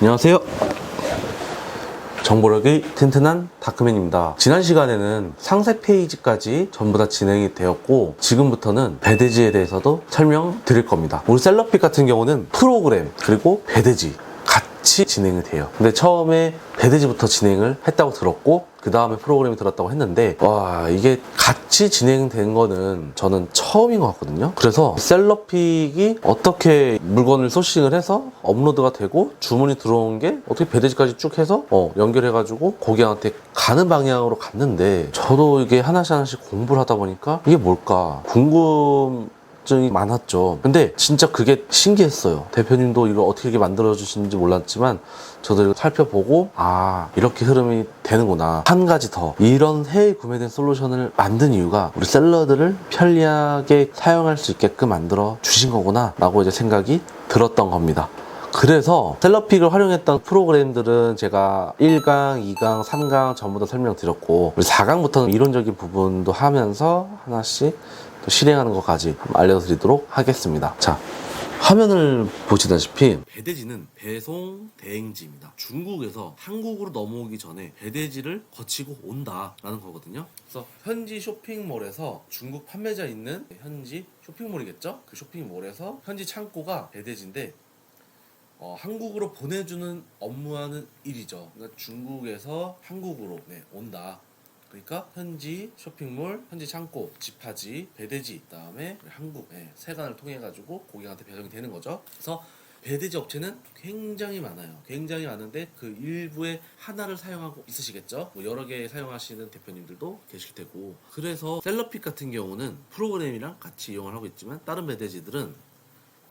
안녕하세요. 정보력이 튼튼한 다크맨입니다. 지난 시간에는 상세 페이지까지 전부 다 진행이 되었고, 지금부터는 배대지에 대해서도 설명드릴 겁니다. 우리 셀럽픽 같은 경우는 프로그램 그리고 배대지 같이 진행이 돼요. 근데 처음에 배대지부터 진행을 했다고 들었고, 그 다음에 프로그램이 들었다고 했는데, 와, 이게 같이 진행된 거는 저는 처음인 것 같거든요. 그래서 셀럽픽이 어떻게 물건을 소싱을 해서 업로드가 되고 주문이 들어온 게 어떻게 배대지까지 쭉 해서 연결해가지고 고객한테 가는 방향으로 갔는데, 저도 이게 하나씩 공부를 하다 보니까 이게 뭘까 궁금증이 많았죠. 근데 진짜 그게 신기했어요. 대표님도 이걸 어떻게 이렇게 만들어 주시는지 몰랐지만 저도 이거 살펴보고, 아, 이렇게 흐름이 되는구나. 한 가지 더, 이런 해외 구매된 솔루션을 만든 이유가 우리 셀러들을 편리하게 사용할 수 있게끔 만들어 주신 거구나 라고 이제 생각이 들었던 겁니다. 그래서 셀럽픽을 활용했던 프로그램들은 제가 1강, 2강, 3강 전부 다 설명드렸고, 우리 4강부터는 이론적인 부분도 하면서 하나씩 또 실행하는 것까지 알려드리도록 하겠습니다. 자, 화면을 보시다시피 배대지는 배송 대행지입니다. 중국에서 한국으로 넘어오기 전에 배대지를 거치고 온다라는 거거든요. 그래서 현지 쇼핑몰에서 중국 판매자 있는 현지 쇼핑몰이겠죠? 그 쇼핑몰에서 현지 창고가 배대지인데, 한국으로 보내주는 업무하는 일이죠. 그러니까 중국에서 한국으로 온다. 그러니까 현지 쇼핑몰, 현지 창고, 집하지, 배대지, 그다음에 한국 세관을 통해 가지고 고객한테 배송이 되는 거죠. 그래서 배대지 업체는 굉장히 많아요. 굉장히 많은데 그 일부의 하나를 사용하고 있으시겠죠. 뭐 여러 개 사용하시는 대표님들도 계실 테고. 그래서 셀럽픽 같은 경우는 프로그램이랑 같이 이용을 하고 있지만, 다른 배대지들은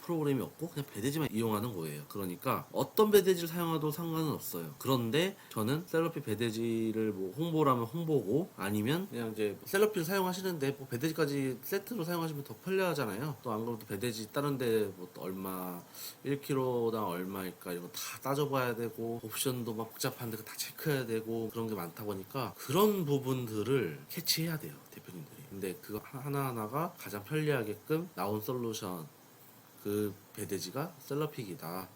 프로그램이 없고 그냥 배대지만 이용하는 거예요. 그러니까 어떤 배대지를 사용해도 상관은 없어요. 그런데 저는 셀럽픽 배대지를 뭐 홍보라면 홍보고, 아니면 그냥 이제 셀럽픽을 사용하시는데 뭐 배대지까지 세트로 사용하시면 더 편리하잖아요. 또 안 그래도 배대지 다른데 뭐 얼마 1kg당 얼마일까 이런 거 다 따져봐야 되고, 옵션도 막 복잡한데 다 체크해야 되고, 그런 게 많다 보니까 그런 부분들을 캐치해야 돼요, 대표님들이. 근데 그거 하나하나가 가장 편리하게끔 나온 솔루션, 그 배대지가 셀럽픽이다.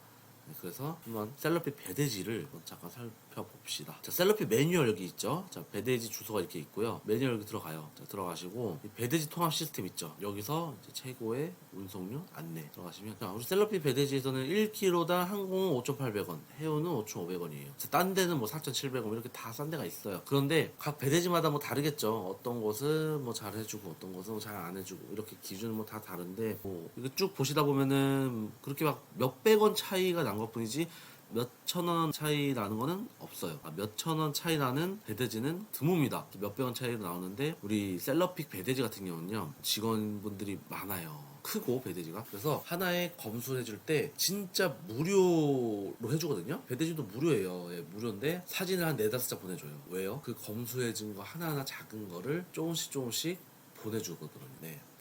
그래서 한번 셀럽픽 배대지를 잠깐 살펴봅시다. 자, 셀럽픽 매뉴얼 여기 있죠. 자, 배대지 주소가 이렇게 있고요. 매뉴얼 여기 들어가요. 자, 들어가시고 이 배대지 통합 시스템 있죠. 여기서 이제 최고의 운송료 안내 들어가시면, 자, 우리 셀럽픽 배대지에서는 1kg당 항공은 5,800원, 해운은 5,500원이에요. 딴 데는 뭐 4,700원 이렇게 다 싼 데가 있어요. 그런데 각 배대지마다 뭐 다르겠죠. 어떤 곳은 뭐 잘 해주고 어떤 곳은 뭐 잘 안 해주고, 이렇게 기준은 뭐 다 다른데, 뭐 이거 쭉 보시다 보면은 그렇게 막 몇백 원 차이가 난 것뿐이지 몇 천 원 차이 나는 거는 없어요. 몇 천 원 차이 나는 배대지는 드뭅니다. 몇백 원 차이도 나오는데, 우리 셀럽픽 배대지 같은 경우는요, 직원분들이 많아요. 크고 배대지가. 그래서 하나에 검수해줄 때 진짜 무료로 해주거든요. 배대지도 무료예요. 무료인데 사진을 한 4-5장 보내줘요. 왜요? 그 검수해준 거 하나하나 작은 거를 조금씩 보내주거든요.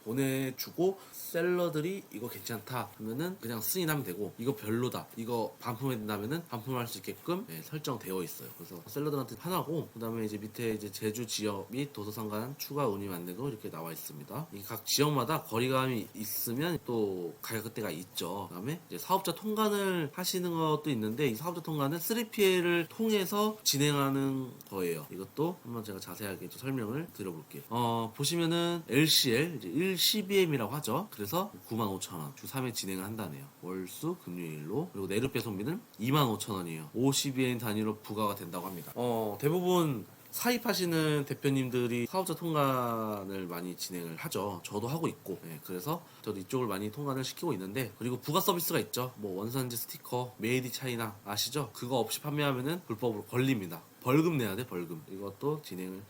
보내주고, 셀러들이 이거 괜찮다 하면은 그냥 승인하면 되고, 이거 별로다, 이거 반품해야 된다면은 반품할 수 있게끔 설정되어 있어요. 그래서 셀러들한테 편하고, 그 다음에 이제 밑에 이제 제주 지역 및 도서상관 추가 운임 안내도 이렇게 나와 있습니다. 이게 각 지역마다 거리감이 있으면 또 가격대가 있죠. 그 다음에 이제 사업자 통관을 하시는 것도 있는데, 이 사업자 통관은 3PL을 통해서 진행하는 거예요. 이것도 한번 제가 자세하게 좀 설명을 드려볼게요. 보시면은 LCL 이제 1CBM이라고 하죠. 그래서 95,000원 주 3회 진행을 한다네요. 월수 금요일로. 그리고 내륙 배송비는 25,000원이에요 5CBM 단위로 부과가 된다고 합니다. 대부분 사입하시는 대표님들이 사업자 통관을 많이 진행을 하죠. 저도 하고 있고. 그래서 저도 이쪽을 많이 통관을 시키고 있는데, 그리고 부가 서비스가 있죠. 뭐 원산지 스티커, 메이드 차이나 아시죠? 그거 없이 판매하면은 불법으로 걸립니다. 벌금 내야 돼, 벌금. 이것도 진행을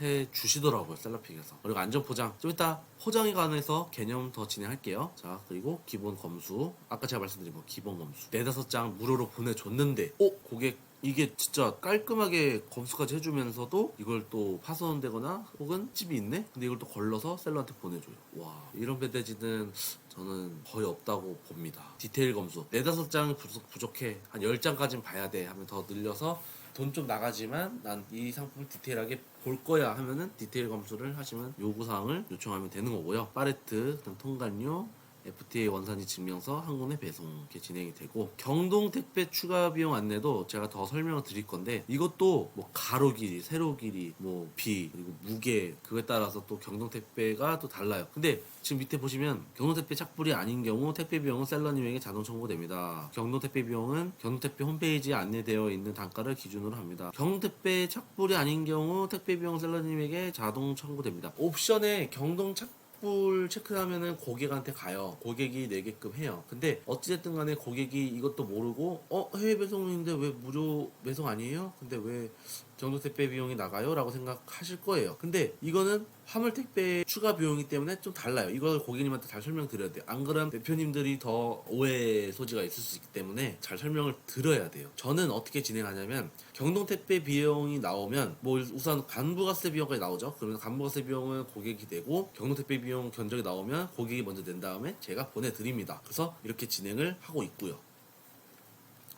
해 주시더라고요, 셀럽픽에서. 그리고 안전포장, 좀 이따 포장에 관해서 개념 더 진행할게요. 자, 그리고 기본 검수, 아까 제가 말씀드린 거 기본 검수 4-5장 무료로 보내줬는데, 고객 이게 진짜 깔끔하게 검수까지 해주면서도 이걸 또 파손되거나 혹은 찝이 있네? 근데 이걸 또 걸러서 셀러한테 보내줘요. 와, 이런 배대지는 저는 거의 없다고 봅니다. 디테일 검수 4-5장 부족해, 한 10장까지는 봐야 돼 하면 더 늘려서, 돈 좀 나가지만 난 이 상품을 디테일하게 볼 거야 하면은 디테일 검수를 하시면 요구사항을 요청하면 되는 거고요. 팔레트, 통관료, FTA 원산지 증명서 한 군데 배송 이렇게 진행이 되고, 경동 택배 추가 비용 안내도 제가 더 설명을 드릴 건데, 이것도 뭐 가로 길이, 세로 길이, 뭐 비, 그리고 무게, 그거에 따라서 또 경동 택배가 또 달라요. 근데 지금 밑에 보시면 경동 택배 착불이 아닌 경우 택배 비용은 셀러님에게 자동 청구됩니다. 경동 택배 비용은 경동 택배 홈페이지에 안내되어 있는 단가를 기준으로 합니다. 경동 택배 착불이 아닌 경우 택배 비용 셀러님에게 자동 청구됩니다. 옵션에 경동 착불 체크하면은 고객한테 가요. 고객이 내게끔 해요. 근데 어찌됐든 간에 고객이 이것도 모르고 해외 배송인데 왜 무료 배송 아니에요? 근데 왜 경동 택배 비용이 나가요? 라고 생각하실 거예요. 근데 이거는 화물 택배 추가 비용이기 때문에 좀 달라요. 이걸 고객님한테 잘 설명드려야 돼요. 안 그러면 대표님들이 더 오해 소지가 있을 수 있기 때문에 잘 설명을 드려야 돼요. 저는 어떻게 진행하냐면, 경동 택배 비용이 나오면 뭐 우선 간부가세 비용까지 나오죠. 그러면 간부가세 비용은 고객이 내고, 경동 택배 비용 견적이 나오면 고객이 먼저 낸 다음에 제가 보내드립니다. 그래서 이렇게 진행을 하고 있고요.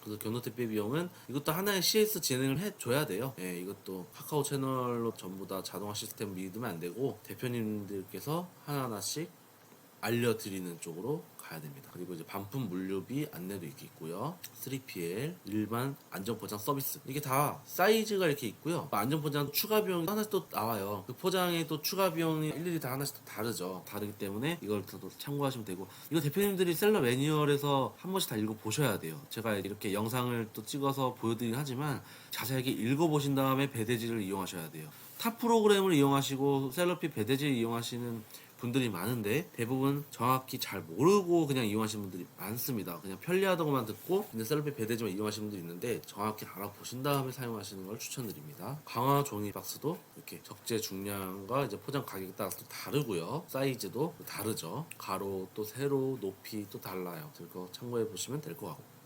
그래서 경동 택배 비용은 이것도 하나의 CS 진행을 해줘야 돼요. 예, 이것도 카카오 채널로 전부 다 자동화 시스템 믿으면 안 되고, 대표님들께서 하나하나씩 알려드리는 쪽으로 가야 됩니다. 그리고 이제 반품 물류비 안내도 있고요. 3PL, 일반 안전포장 서비스, 이게 다 사이즈가 이렇게 있고요. 안전포장 추가 비용이 하나씩 또 나와요. 그 포장에 또 추가 비용이 일일이 다 하나씩 또 다르죠. 다르기 때문에 이걸 또 참고하시면 되고, 이거 대표님들이 셀러 매뉴얼에서 한 번씩 다 읽어보셔야 돼요. 제가 이렇게 영상을 또 찍어서 보여드리긴 하지만 자세하게 읽어보신 다음에 배대지를 이용하셔야 돼요. 탑 프로그램을 이용하시고 셀러피 배대지를 이용하시는 분들이 많은데, 대부분 정확히 잘 모르고 그냥 이용하시는 분들이 많습니다. 그냥 편리하다고만 듣고 근데 셀러피 배대지만 이용하시는 분들이 있는데, 정확히 알아보신 다음에 사용하시는 걸 추천드립니다. 강화 종이 박스도 이렇게 적재 중량과 이제 포장 가격에 따라서 또 다르고요. 사이즈도 다르죠. 가로 또 세로 높이 또 달라요. 그거 참고해 보시면 될 것 같고,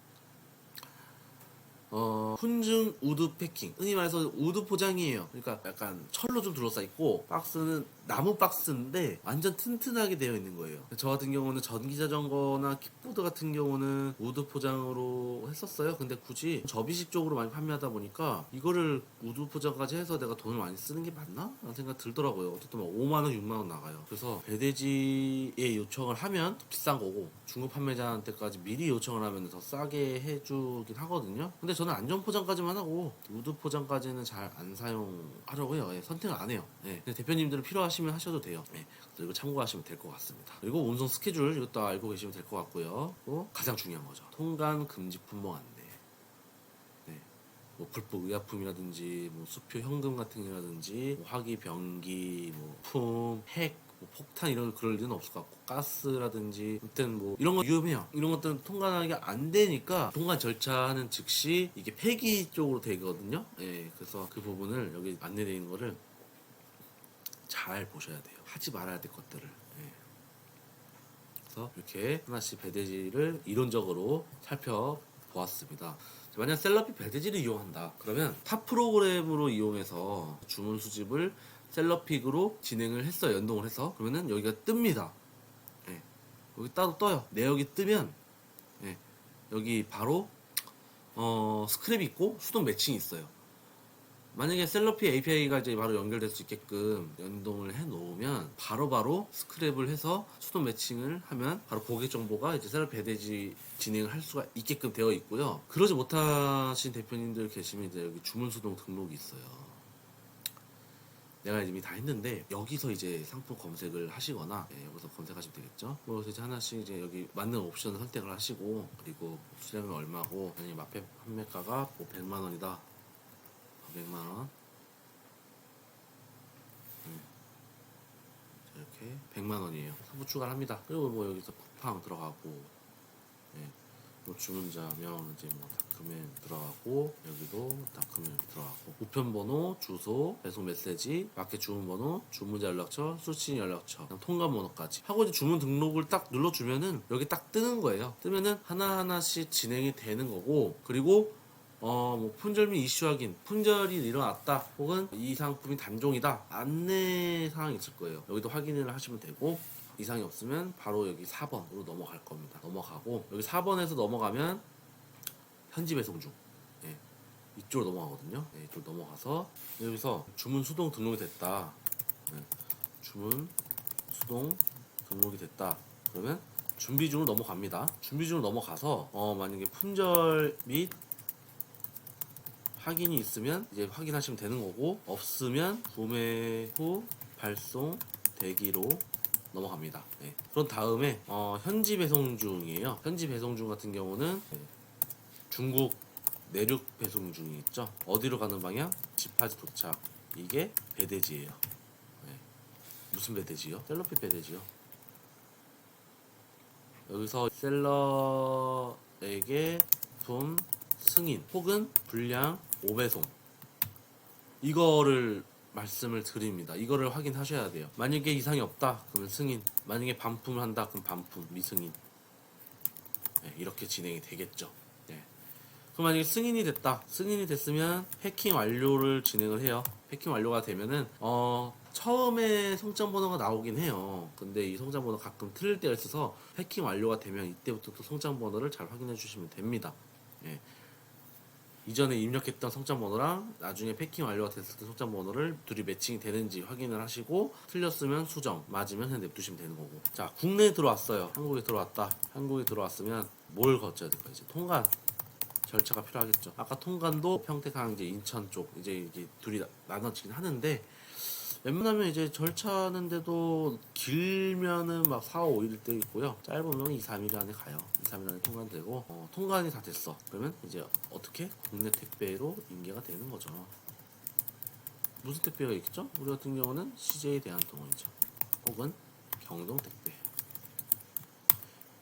훈증 우드 패킹, 흔히 말해서 우드 포장이에요. 그러니까 약간 철로 좀 둘러싸 있고, 박스는 나무 박스인데 완전 튼튼하게 되어 있는 거예요. 저 같은 경우는 전기자전거나 킥보드 같은 경우는 우드 포장으로 했었어요. 근데 굳이 접이식 쪽으로 많이 판매하다 보니까 이거를 우드 포장까지 해서 내가 돈을 많이 쓰는 게 맞나? 라는 생각 들더라고요. 어쨌든 뭐 5만원 6만원 나가요. 그래서 배대지에 요청을 하면 더 비싼 거고, 중국 판매자한테까지 미리 요청을 하면 더 싸게 해주긴 하거든요. 근데 저는 안전 포장까지만 하고 우드 포장까지는 잘 안 사용하려고요. 예, 선택을 안 해요. 예, 근데 대표님들은 필요하시면 하셔도 돼요. 예, 그래서 이거 참고하시면 될 것 같습니다. 그리고 운송 스케줄 이것도 알고 계시면 될 것 같고요. 또 가장 중요한 거죠. 통관 금지 품목 안내. 네, 뭐 불법 의약품이라든지 뭐 수표 현금 같은 거라든지 뭐 화기 병기 뭐 품 핵 뭐 폭탄 이런 그럴 일은 없을 것 같고, 가스라든지 아무튼 뭐 이런 거 위험해요. 이런 것들은 통관하기가 안 되니까 통관 절차하는 즉시 이게 폐기 쪽으로 되거든요. 예, 그래서 그 부분을 여기 안내되어 있는 거를 잘 보셔야 돼요. 하지 말아야 될 것들을. 예. 그래서 이렇게 하나씩 배대지를 이론적으로 살펴보았습니다. 만약 셀러피 배대지를 이용한다 그러면 탑 프로그램으로 이용해서 주문 수집을 셀러픽으로 진행을 했어, 연동을 해서. 그러면은 여기가 뜹니다. 예. 여기 따로 떠요. 내역이 뜨면, 예. 여기 바로 스크랩이 있고 수동 매칭이 있어요. 만약에 셀러피 API가 이제 바로 연결될 수 있게끔 연동을 해 놓으면 바로바로 스크랩을 해서 수동 매칭을 하면 바로 고객 정보가 이제 셀러피 배대지 진행을 할 수가 있게끔 되어 있고요. 그러지 못하신 대표님들 계시면 이제 여기 주문 수동 등록이 있어요. 내가 이미 다 했는데 여기서 이제 상품 검색을 하시거나, 여기서 검색하시면 되겠죠. 뭐 그래서 이제 하나씩 이제 여기 맞는 옵션을 선택을 하시고, 그리고 수량이 얼마고, 아니면 마페 판매가가 뭐 100만 원이다. 100만 원. 이렇게 100만 원이에요. 상품 추가를 합니다. 그리고 뭐 여기서 쿠팡 들어가고, 뭐 주문자명 이제 뭐 다크맨 들어가고, 여기도 다크맨 들어가고, 우편번호, 주소, 배송 메시지, 마켓 주문번호, 주문자 연락처, 수신 연락처, 통관 번호까지 하고, 이제 주문 등록을 딱 눌러주면은 여기 딱 뜨는 거예요. 뜨면은 하나하나씩 진행이 되는 거고, 그리고 뭐 품절 및 이슈 확인, 품절이 일어났다, 혹은 이 상품이 단종이다, 안내 사항이 있을 거예요. 여기도 확인을 하시면 되고, 이상이 없으면 바로 여기 4번으로 넘어갈 겁니다. 넘어가고, 여기 4번에서 넘어가면 현지 배송 중, 예, 이쪽으로 넘어가거든요. 예, 이쪽으로 넘어가서 여기서 주문 수동 등록이 됐다. 예, 주문 수동 등록이 됐다. 그러면 준비 중으로 넘어갑니다. 준비 중으로 넘어가서 만약에 품절 및 확인이 있으면 이제 확인하시면 되는 거고, 없으면 구매 후 발송 대기로 넘어갑니다. 네. 그런 다음에 현지 배송 중이에요. 현지 배송 중 같은 경우는 중국 내륙 배송 중이 있죠. 어디로 가는 방향? 지파지 도착. 이게 배대지예요. 네. 무슨 배대지요? 셀러핏 배대지요. 여기서 셀러에게 좀 승인 혹은 불량 5배송, 이거를 말씀을 드립니다. 이거를 확인하셔야 돼요. 만약에 이상이 없다 그러면 승인, 만약에 반품을 한다 그럼 반품, 미승인. 네, 이렇게 진행이 되겠죠. 네. 그럼 만약에 승인이 됐다, 승인이 됐으면 패킹 완료를 진행을 해요. 패킹 완료가 되면은 처음에 송장 번호가 나오긴 해요. 근데 이 송장 번호 가끔 틀릴 때가 있어서 패킹 완료가 되면 이때부터 또 송장 번호를 잘 확인해 주시면 됩니다. 예. 이전에 입력했던 송장 번호랑 나중에 패킹 완료가 됐을 때 송장 번호를 둘이 매칭이 되는지 확인을 하시고, 틀렸으면 수정, 맞으면 그냥 냅두시면 되는 거고. 자, 국내에 들어왔어요. 한국에 들어왔다. 한국에 들어왔으면 뭘 거쳐야 될까? 이제 통관 절차가 필요하겠죠. 아까 통관도 평택항 이제 인천 쪽 이제 이게 둘이 나눠지긴 하는데, 웬만하면 이제 절차하는데도 길면은 막 4, 5일 때 있고요. 짧으면 2, 3일 안에 가요. 2, 3일 안에 통관되고, 통관이 다 됐어. 그러면 이제 어떻게? 국내 택배로 인계가 되는 거죠. 무슨 택배가 있겠죠? 우리 같은 경우는 CJ 대한통운이죠. 혹은 경동택배.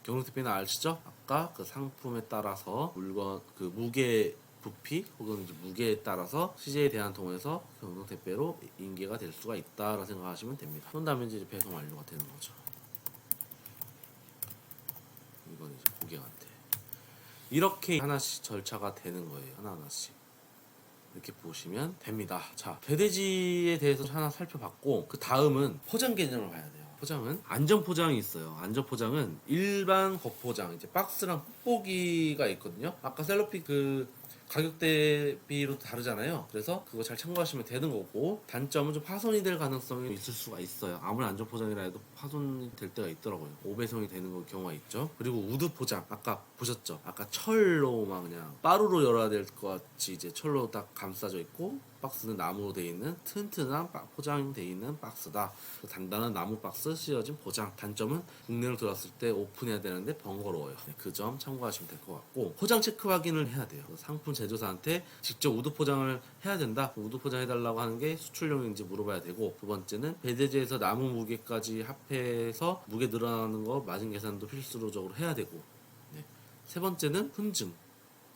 경동택배는 아시죠? 아까 그 상품에 따라서 물건, 그 무게 부피 혹은 이제 무게에 따라서 CJ 대한통운에서 경동택배로 인계가 될 수가 있다라고 생각하시면 됩니다. 그런 다음에 이제 배송 완료가 되는 거죠. 이건 이제 고객한테 이렇게 하나씩 절차가 되는 거예요. 하나하나씩 이렇게 보시면 됩니다. 자, 배대지에 대해서 하나 살펴봤고, 그 다음은 포장 개념을 봐야 돼요. 포장은 안전 포장이 있어요. 안전 포장은 일반 겉포장, 이제 박스랑 뽁뽁이가 있거든요. 아까 셀로픽 그 가격 대비로 다르잖아요. 그래서 그거 잘 참고하시면 되는 거고, 단점은 좀 파손이 될 가능성이 있을 수가 있어요. 아무리 안전 포장이라 해도 파손이 될 때가 있더라고요. 5배송이 되는 경우가 있죠. 그리고 우드 포장, 아까 보셨죠? 아까 철로 막 그냥 빠루로 열어야 될 것 같이 이제 철로 딱 감싸져 있고, 박스는 나무로 되어 있는 튼튼한 포장되어 있는 박스다. 단단한 나무 박스 씌워진 포장. 단점은 국내로 들어왔을 때 오픈해야 되는데 번거로워요. 네, 그 점 참고하시면 될 것 같고, 포장 체크 확인을 해야 돼요. 상품 제조사한테 직접 우드 포장을 해야 된다. 우드 포장 해달라고 하는 게 수출용인지 물어봐야 되고, 두 번째는 배대지에서 나무 무게까지 합해서 무게 늘어나는 거 마진 계산도 필수적으로 해야 되고, 네. 세 번째는 훈증.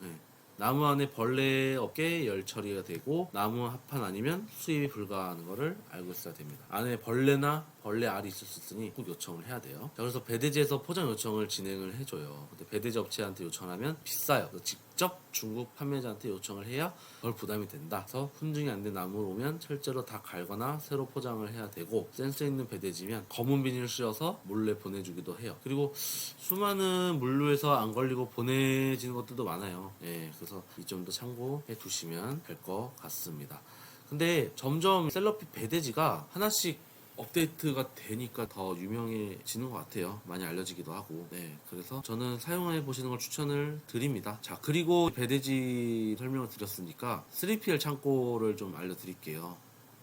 네. 나무 안에 벌레 없게 열 처리가 되고, 나무 합판 아니면 수입이 불가하는 거를 알고 있어야 됩니다. 안에 벌레나 벌레 알이 있을 수 있으니 꼭 요청을 해야 돼요. 자, 그래서 배대지에서 포장 요청을 진행을 해줘요. 근데 배대지 업체한테 요청하면 비싸요. 직접 중국 판매자한테 요청을 해야 덜 부담이 된다. 그래서 훈증이 안 된 나무를 오면 철제로 다 갈거나 새로 포장을 해야 되고, 센서 있는 배대지면 검은 비닐 씌워서 몰래 보내주기도 해요. 그리고 수많은 물류에서 안 걸리고 보내지는 것들도 많아요. 예, 그래서 이 점도 참고해 두시면 될 것 같습니다. 근데 점점 셀러핏 배대지가 하나씩 업데이트가 되니까 더 유명해지는 것 같아요. 많이 알려지기도 하고. 네, 그래서 저는 사용해 보시는 걸 추천을 드립니다. 자, 그리고 배대지 설명을 드렸으니까 3PL 창고를 좀 알려드릴게요.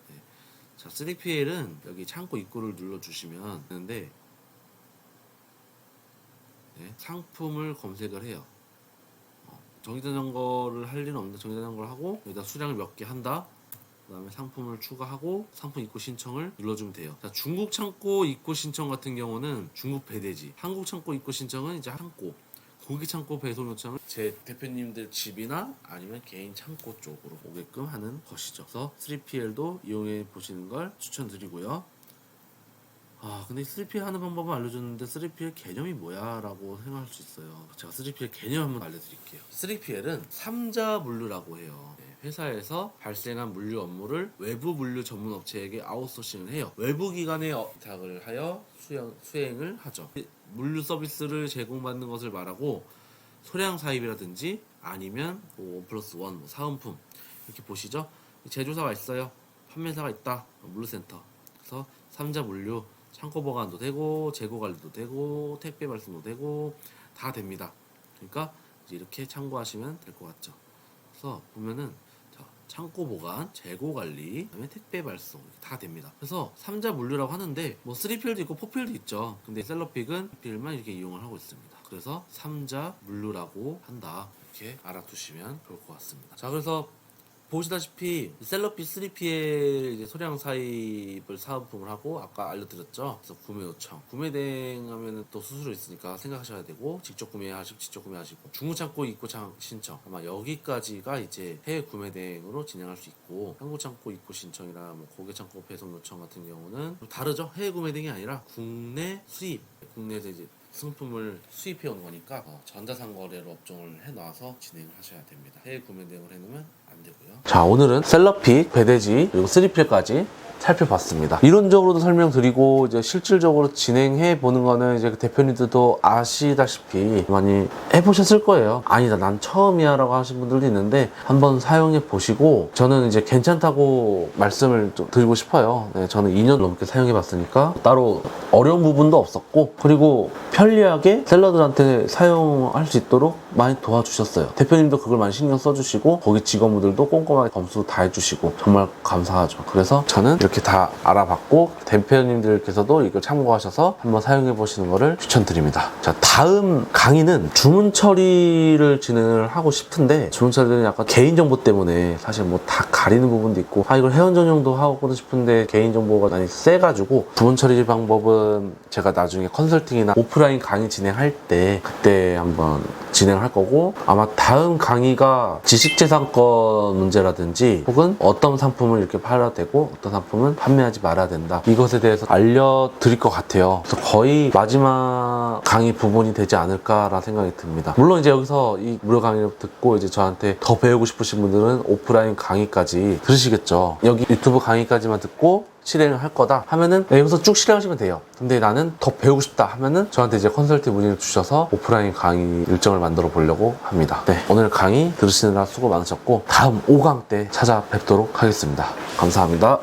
네. 자, 3PL은 여기 창고 입구를 눌러주시면 되는데, 네, 상품을 검색을 해요. 정의자전거를 할 일은 없는데 정의자전거를 하고 여기다 수량을 몇 개 한다. 그 다음에 상품을 추가하고 상품 입고 신청을 눌러주면 돼요. 자, 중국 창고 입고 신청 같은 경우는 중국 배대지, 한국 창고 입고 신청은 이제 창고, 고객 창고 배송 요청은 제 대표님들 집이나 아니면 개인 창고 쪽으로 오게끔 하는 것이죠. 그래서 3PL도 이용해 보시는 걸 추천드리고요. 근데 3PL 하는 방법은 알려줬는데 3PL 개념이 뭐야? 라고 생각할 수 있어요. 제가 3PL 개념 한번 알려드릴게요. 3PL은 3자 물류라고 해요. 네, 회사에서 발생한 물류 업무를 외부 물류 전문 업체에게 아웃소싱을 해요. 외부 기관에委託을 하여 수행을 하죠. 물류 서비스를 제공받는 것을 말하고, 소량 사입이라든지 아니면 1+1 사은품, 이렇게 보시죠. 제조사가 있어요. 판매사가 있다. 물류센터. 그래서 3자 물류, 창고 보관도 되고 재고 관리도 되고 택배 발송도 되고 다 됩니다. 그러니까 이제 이렇게 참고하시면 될 것 같죠. 그래서 보면은 창고 보관, 재고 관리, 그다음에 택배 발송 다 됩니다. 그래서 3자 물류라고 하는데 뭐 3필도 있고 4필도 있죠. 근데 셀럽픽은 3필만 이렇게 이용을 하고 있습니다. 그래서 3자 물류라고 한다. 이렇게 알아두시면 좋을 것 같습니다. 자, 그래서 보시다시피 셀럽픽 3PL 이제 소량 사입을 사은품을 하고 아까 알려드렸죠. 그래서 구매 요청, 구매 대행하면은 또 수수료 있으니까 생각하셔야 되고 직접 구매하시고 중고창고 입고창 신청 아마 여기까지가 이제 해외 구매 대행으로 진행할 수 있고 한국창고 입고 신청이나 뭐 고객창고 배송 요청 같은 경우는 좀 다르죠. 해외 구매 대행이 아니라 국내 수입, 국내에서 이제 상품을 수입해 온 거니까 전자상거래로 업종을 해놔서 진행을 하셔야 됩니다. 해외 구매 대행을 해놓으면 안 되고요. 자, 오늘은 셀럽픽, 배대지 그리고 3필까지 살펴봤습니다. 이론적으로도 설명드리고 이제 실질적으로 진행해 보는 거는 이제 대표님들도 아시다시피 많이 해보셨을 거예요. 아니다, 난 처음이야라고 하신 분들도 있는데 한번 사용해 보시고 저는 이제 괜찮다고 말씀을 좀 드리고 싶어요. 네, 저는 2년 넘게 사용해 봤으니까 따로 어려운 부분도 없었고 그리고 편리하게 셀러들한테 사용할 수 있도록 많이 도와주셨어요. 대표님도 그걸 많이 신경 써주시고 거기 직원분들도 꼼꼼하게 검수 다 해주시고 정말 감사하죠. 그래서 저는 이렇게 다 알아봤고 대표님들께서도 이걸 참고하셔서 한번 사용해 보시는 거를 추천드립니다. 자, 다음 강의는 주문 처리를 진행을 하고 싶은데 주문 처리는 약간 개인정보 때문에 사실 뭐 다 가리는 부분도 있고 이걸 회원 전용도 하고 싶은데 개인정보가 많이 세가지고 주문 처리 방법은 제가 나중에 컨설팅이나 오프라인 강의 진행할 때 그때 한번 진행할 거고 아마 다음 강의가 지식재산권 문제라든지 혹은 어떤 상품을 이렇게 팔아야 되고 어떤 상품은 판매하지 말아야 된다 이것에 대해서 알려드릴 것 같아요. 그래서 거의 마지막 강의 부분이 되지 않을까라는 생각이 듭니다. 물론 이제 여기서 이 무료 강의를 듣고 이제 저한테 더 배우고 싶으신 분들은 오프라인 강의까지 들으시겠죠. 여기 유튜브 강의까지만 듣고 실행을 할 거다 하면은 여기서 쭉 실행하시면 돼요. 근데 나는 더 배우고 싶다 하면은 저한테 이제 컨설팅 문의를 주셔서 오프라인 강의 일정을 만들어 보려고 합니다. 네, 오늘 강의 들으시느라 수고 많으셨고 다음 5강 때 찾아뵙도록 하겠습니다. 감사합니다.